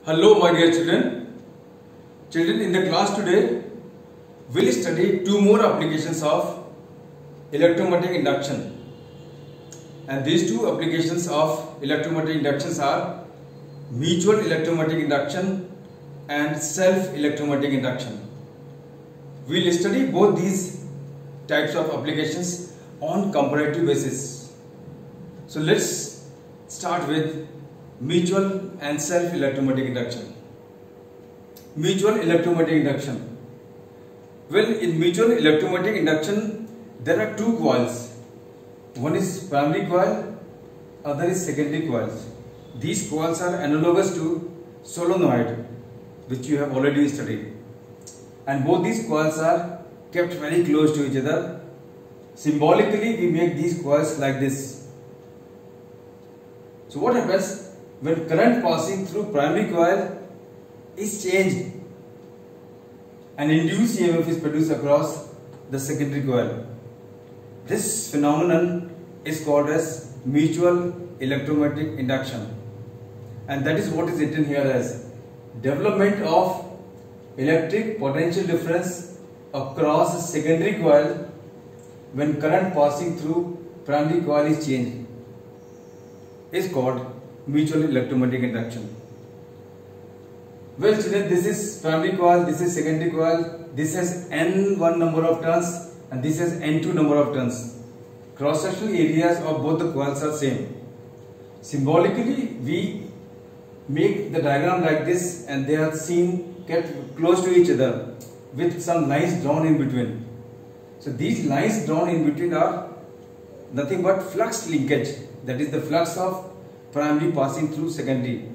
Hello my dear children. Children, in the class today we'll study two more applications of electromagnetic induction. And these two applications of electromagnetic inductions are mutual electromagnetic induction and self-electromagnetic induction. We'll study both these types of applications on comparative basis. So let's start with mutual and self-electromagnetic induction. Mutual electromagnetic induction. Well, in mutual electromagnetic induction, there are two coils. One is primary coil, other is secondary coils. These coils are analogous to solenoid, which you have already studied. And both these coils are kept very close to each other. Symbolically, we make these coils like this. So what happens when current passing through primary coil is changed and induced EMF is produced across the secondary coil? This phenomenon is called as mutual electromagnetic induction, and that is what is written here as development of electric potential difference across the secondary coil when current passing through primary coil is changed is called mutual electromagnetic induction. Well children, this is primary coil, this is secondary coil, this has N1 number of turns and this has N2 number of turns. Cross-sectional areas of both the coils are same. Symbolically, we make the diagram like this, and they are seen kept close to each other with some lines drawn in between. So these lines drawn in between are nothing but flux linkage, that is the flux of primary passing through secondary.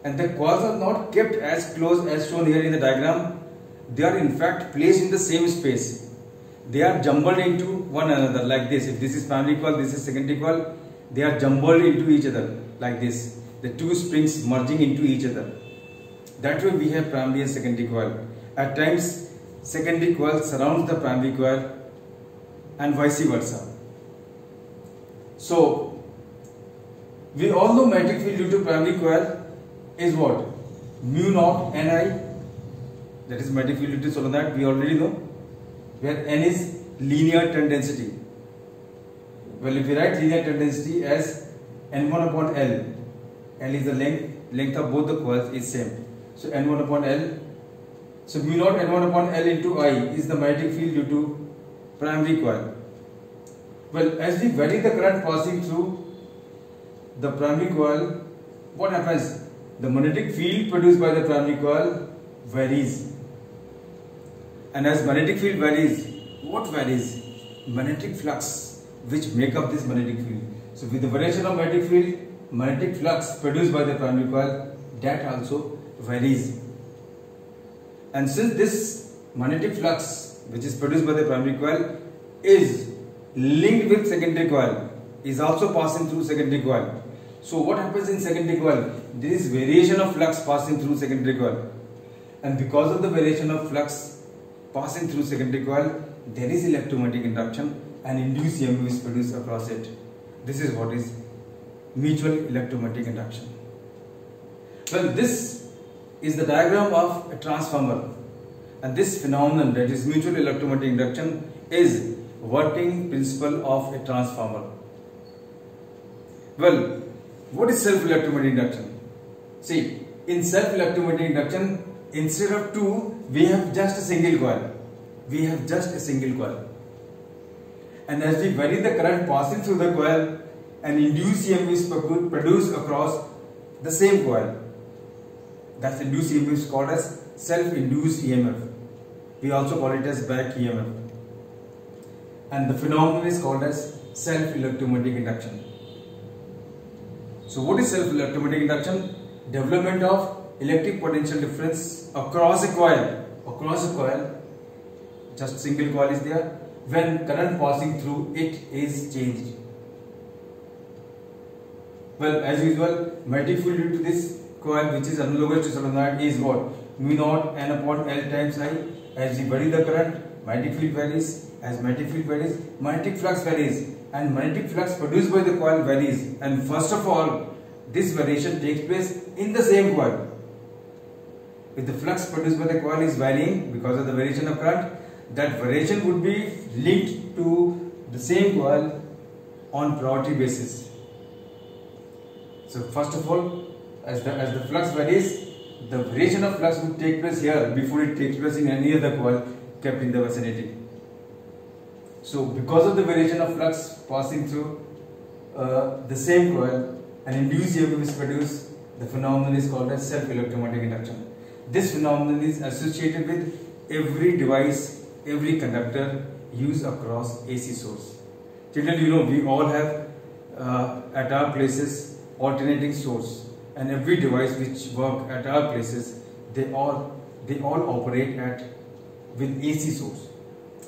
And the coils are not kept as close as shown here in the diagram. They are in fact placed in the same space. They are jumbled into one another like this. If this is primary coil, this is secondary coil, they are jumbled into each other like this. The two springs merging into each other. That way we have primary and secondary coil. At times secondary coil surrounds the primary coil and vice versa. So we all know magnetic field due to primary coil is what? Mu naught Ni. That is magnetic field due to solenoid, we already know. Where N is linear turn density. Well, if we write linear turn density as N1 upon L, L is the length of both the coils is same. So N1 upon L. So mu naught N1 upon L into I is the magnetic field due to primary coil. Well, as we vary the current passing through the primary coil, what happens? The magnetic field produced by the primary coil varies. And as magnetic field varies, what varies? Magnetic flux, which make up this magnetic field. So with the variation of magnetic field, magnetic flux produced by the primary coil, that also varies. And since this magnetic flux, which is produced by the primary coil, is linked with secondary coil, is also passing through secondary coil. So what happens in secondary coil? There is variation of flux passing through secondary coil. And because of the variation of flux passing through secondary coil, there is electromagnetic induction and induced EMF is produced across it. This is what is mutual electromagnetic induction. Well, this is the diagram of a transformer, and this phenomenon, that is mutual electromagnetic induction, is working principle of a transformer. Well, what is self-electromagnetic induction? See, in self-electromagnetic induction, instead of two, we have just a single coil. We have just a single coil. And as we vary the current passing through the coil, an induced EMF is produced across the same coil. That induced EMF is called as self-induced EMF. We also call it as back EMF. And the phenomenon is called as self-electromagnetic induction. So what is self-electromagnetic induction? Development of electric potential difference across a coil. Across a coil, just single coil is there, when current passing through it is changed. Well, as usual, magnetic field due to this coil, which is analogous to solenoid, is what? Mu naught N upon L times I. As we vary the current, magnetic field varies. As magnetic field varies, magnetic flux varies. And magnetic flux produced by the coil varies. And first of all, this variation takes place in the same coil. if the flux produced by the coil is varying because of the variation of current, that variation would be linked to the same coil on priority basis. So first of all, as the flux varies, the variation of flux would take place here before it takes place in any other coil kept in the vicinity. So because of the variation of flux passing through the same coil, an induced EMF is produced. The phenomenon is called as self-electromagnetic induction. This phenomenon is associated with every device, every conductor used across AC source. Children, you know, we all have at our places alternating source, and every device which work at our places, they all operate with AC source.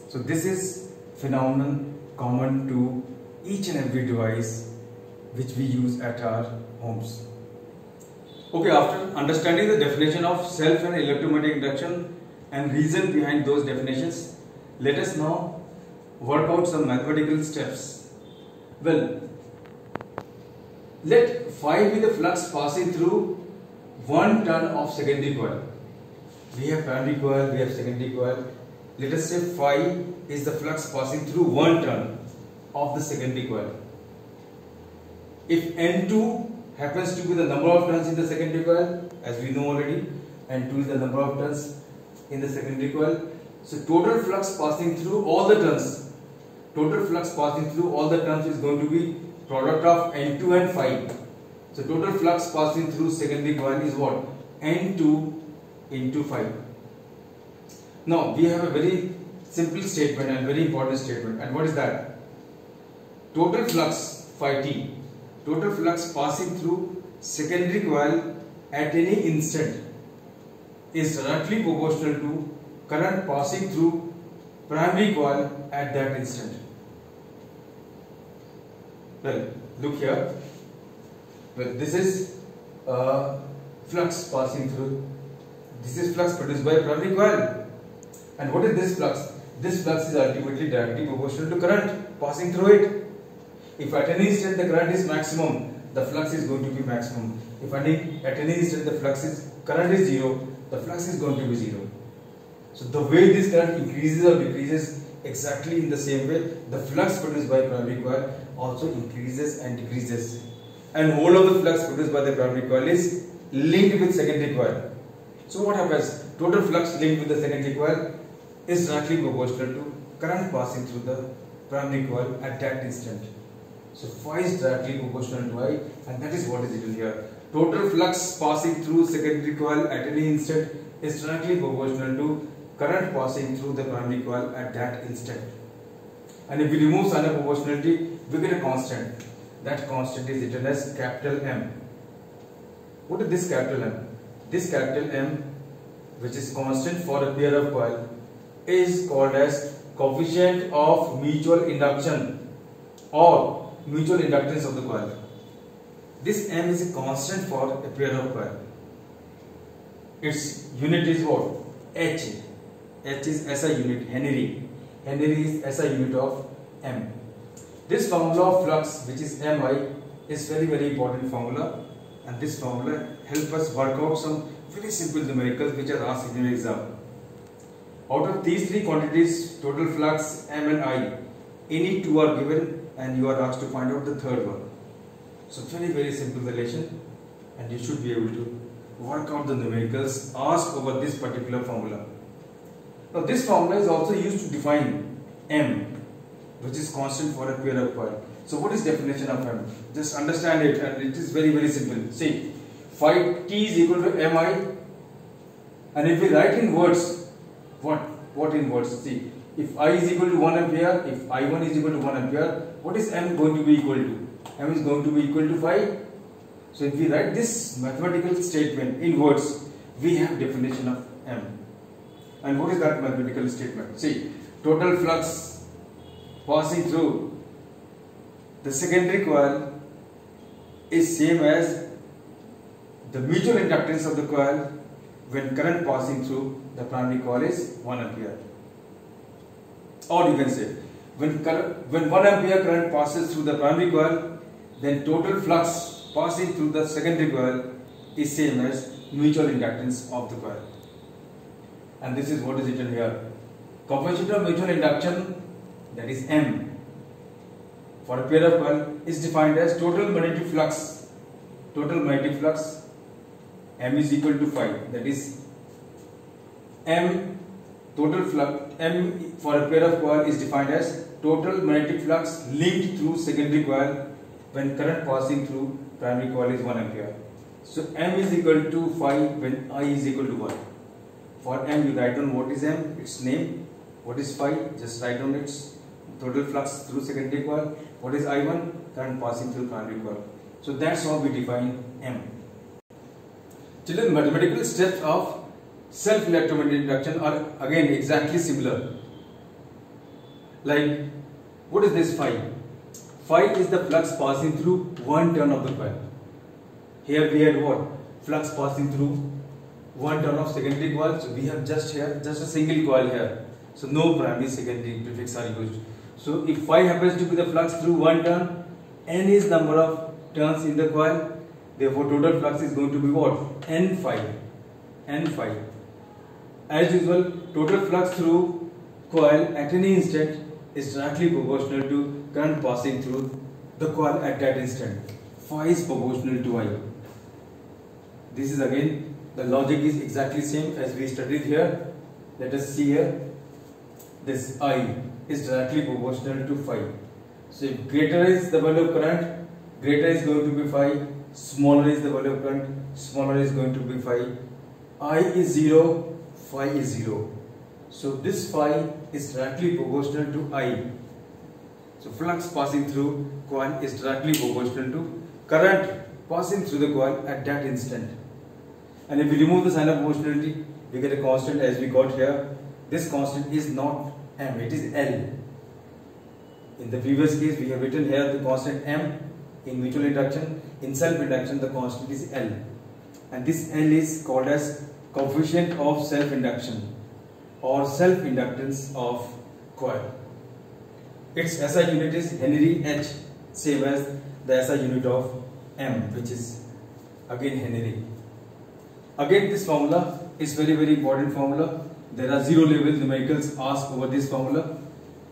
So this is phenomenon common to each and every device which we use at our homes. Okay, after understanding the definition of self and electromagnetic induction and reason behind those definitions, let us now work out some mathematical steps. Well, let phi be the flux passing through 1 turn of secondary coil. We have primary coil, we have secondary coil. Let us say phi is the flux passing through 1 turn of the secondary coil. If N2 happens to be the number of turns in the secondary coil, as we know already, N2 is the number of turns in the secondary coil. So total flux passing through all the turns, is going to be product of N2 and phi. So total flux passing through secondary coil is what? N2 into phi. Now we have a very simple statement and very important statement. And what is that? Total flux phi t, total flux passing through secondary coil at any instant is directly proportional to current passing through primary coil at that instant. Well, look here. Well, this is flux passing through. This is flux produced by primary coil. And what is this flux? This flux is ultimately directly proportional to current passing through it. If at any instant the current is maximum, the flux is going to be maximum. If at any instant the current is zero, the flux is going to be zero. So the way this current increases or decreases, exactly in the same way, the flux produced by primary coil also increases and decreases. And whole of the flux produced by the primary coil is linked with secondary coil. So what happens? Total flux linked with the secondary coil is directly proportional to current passing through the primary coil at that instant. So phi is directly proportional to I, and that is what is written here. Total flux passing through secondary coil at any instant is directly proportional to current passing through the primary coil at that instant. And if we remove sign of proportionality, we get a constant. That constant is written as capital M. What is this capital M? This capital M, which is constant for a pair of coil, is called as coefficient of mutual induction or mutual inductance of the coil. This M is a constant for a pair of coil. Its unit is what? H. H is SI unit, Henry. Henry is SI unit of M. This formula of flux, which is Mi, is very, very important formula, and this formula helps us work out some very simple numericals which are asked in your exam. Out of these three quantities, total flux, M and I, any two are given and you are asked to find out the third one. So very, very simple relation, and you should be able to work out the numericals asked over this particular formula. Now this formula is also used to define M, which is constant for a pair of coil. So what is definition of M? Just understand it, and it is very, very simple. See, phi t is equal to Mi, and if we write in words, what in words? See, if I is equal to 1 ampere, if I1 is equal to 1 ampere, what is M going to be equal to? M is going to be equal to phi. So if we write this mathematical statement in words, we have definition of M. And what is that mathematical statement? See, total flux passing through the secondary coil is same as the mutual inductance of the coil when current passing through the primary coil is 1 ampere. Or you can say, when 1 ampere current passes through the primary coil, then total flux passing through the secondary coil is same as mutual inductance of the coil. and this is what is written here. Coefficient of mutual induction, that is M, for a pair of coil is defined as total magnetic flux. Total magnetic flux M is equal to phi. That is M total flux M for a pair of coil is defined as total magnetic flux linked through secondary coil when current passing through primary coil is 1 ampere. So M is equal to phi when I is equal to 1. For M, you write down what is M, its name. What is phi? Just write down its total flux through secondary coil. What is I1? Current passing through primary coil. So that's how we define M. Children, mathematical steps of self-electromagnetic induction are again exactly similar. Like, what is this phi? Phi is the flux passing through one turn of the coil. Here we had what? Flux passing through one turn of secondary coil. So we have just here, just a single coil here. So no primary, secondary prefix are used. So if phi happens to be the flux through one turn, n is number of turns in the coil. Therefore, total flux is going to be what? N phi. N phi. As usual, total flux through coil at any instant is directly proportional to current passing through the coil at that instant. Phi is proportional to I. This is again, the logic is exactly same as we studied here. Let us see here. This I is directly proportional to phi. So if greater is the value of current, greater is going to be phi. Smaller is the value of current, smaller is going to be phi. I is 0, phi is 0. So this phi is directly proportional to I. So flux passing through coil is directly proportional to current passing through the coil at that instant. And if we remove the sign of proportionality, we get a constant as we got here. This constant is not M, it is L. In the previous case, we have written here the constant M in mutual induction. In self-induction, the constant is L. And this L is called as coefficient of self-induction or self-inductance of coil. Its SI unit is Henry H, same as the SI unit of M, which is again Henry. Again, this formula is very important formula. There are 0 level numericals asked over this formula.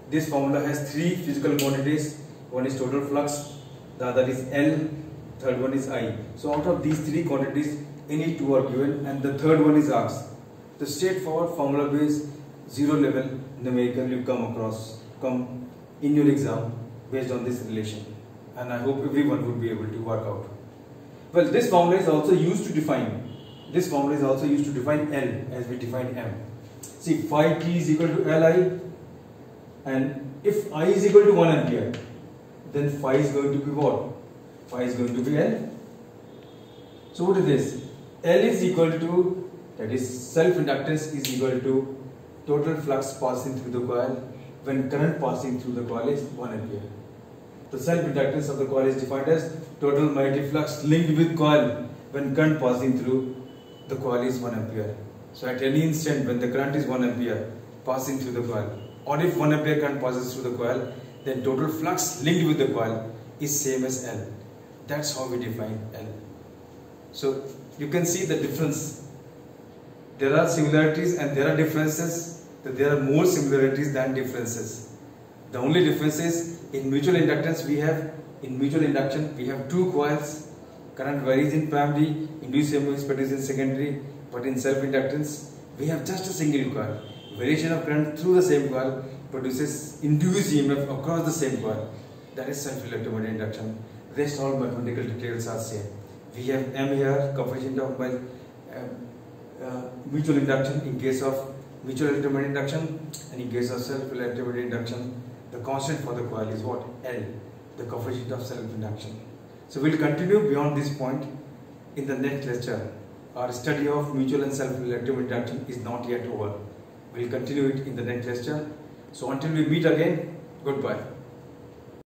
This formula has 3 physical quantities. One is total flux, the other is L, third one is I. So out of these 3 quantities, any 2 are given and the third one is asked. The straightforward formula based 0 level numerical you come in your exam based on this relation, and I hope everyone would be able to work out. Well, this formula is also used to define L as we define M. See, phi t is equal to Li, and if I is equal to 1 ampere, then phi is going to be what? Phi is going to be L. So what is this? L is equal to, that is self-inductance is equal to total flux passing through the coil when current passing through the coil is 1 ampere. The self-inductance of the coil is defined as total magnetic flux linked with coil when current passing through the coil is 1 ampere. So at any instant when the current is 1 ampere passing through the coil, or if 1 ampere current passes through the coil, then total flux linked with the coil is same as L. That's how we define L. So you can see the difference. There are similarities and there are differences. There are more similarities than differences. The only difference is in mutual inductance we have 2 coils. Current varies in primary, induced EMF is produced in secondary, but in self-inductance we have just a single coil. Variation of current through the same coil produces induced EMF across the same coil. That is self-electromagnetic induction. Rest all mathematical details are same. We have M here, coefficient of mutual induction in case of mutual electromagnetic induction, and in case of self-electromagnetic induction, the constant for the coil is what? L, the coefficient of self-induction. So we will continue beyond this point in the next lecture. Our study of mutual and self-electromagnetic induction is not yet over. We will continue it in the next lecture. So until we meet again, goodbye.